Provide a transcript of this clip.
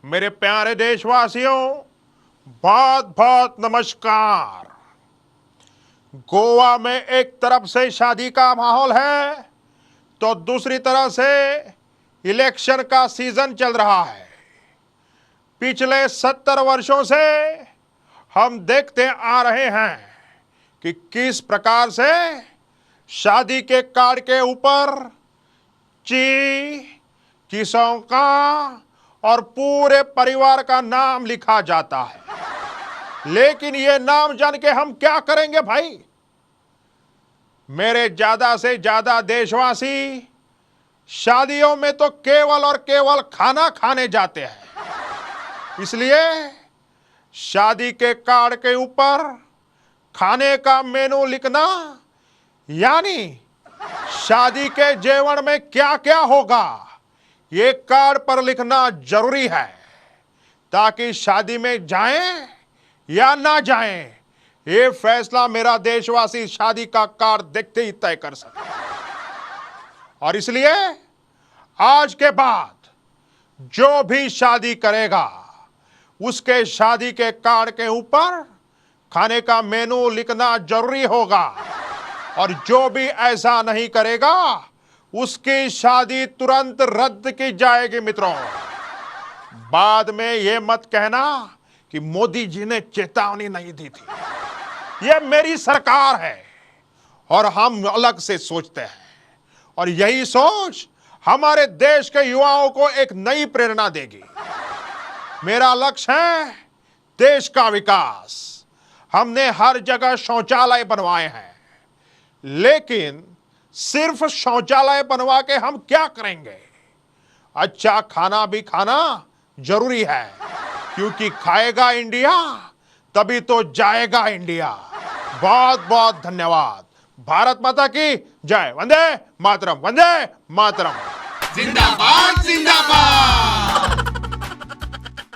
मेरे प्यारे देशवासियों, बहुत बहुत नमस्कार। गोवा में एक तरफ से शादी का माहौल है तो दूसरी तरफ से इलेक्शन का सीजन चल रहा है। पिछले 70 वर्षों से हम देखते आ रहे हैं कि किस प्रकार से शादी के कार्ड के ऊपर ची, किसों का और पूरे परिवार का नाम लिखा जाता है। लेकिन ये नाम जान के हम क्या करेंगे भाई? मेरे ज्यादा से ज्यादा देशवासी शादियों में तो केवल और केवल खाना खाने जाते हैं। इसलिए शादी के कार्ड के ऊपर खाने का मेनू लिखना, यानी शादी के जेवण में क्या क्या होगा, ये कार्ड पर लिखना जरूरी है, ताकि शादी में जाएं या ना जाएं, ये फैसला मेरा देशवासी शादी का कार्ड देखते ही तय कर सके। और इसलिए आज के बाद जो भी शादी करेगा उसके शादी के कार्ड के ऊपर खाने का मेनू लिखना जरूरी होगा, और जो भी ऐसा नहीं करेगा उसकी शादी तुरंत रद्द की जाएगी। मित्रों, बाद में यह मत कहना कि मोदी जी ने चेतावनी नहीं दी थी। यह मेरी सरकार है और हम अलग से सोचते हैं, और यही सोच हमारे देश के युवाओं को एक नई प्रेरणा देगी। मेरा लक्ष्य है देश का विकास। हमने हर जगह शौचालय बनवाए हैं, लेकिन सिर्फ शौचालय बनवा के हम क्या करेंगे? अच्छा खाना भी खाना जरूरी है, क्योंकि खाएगा इंडिया तभी तो जाएगा इंडिया। बहुत बहुत धन्यवाद। भारत माता की जय। वंदे मातरम, वंदे मातरम। जिंदाबाद जिंदाबाद।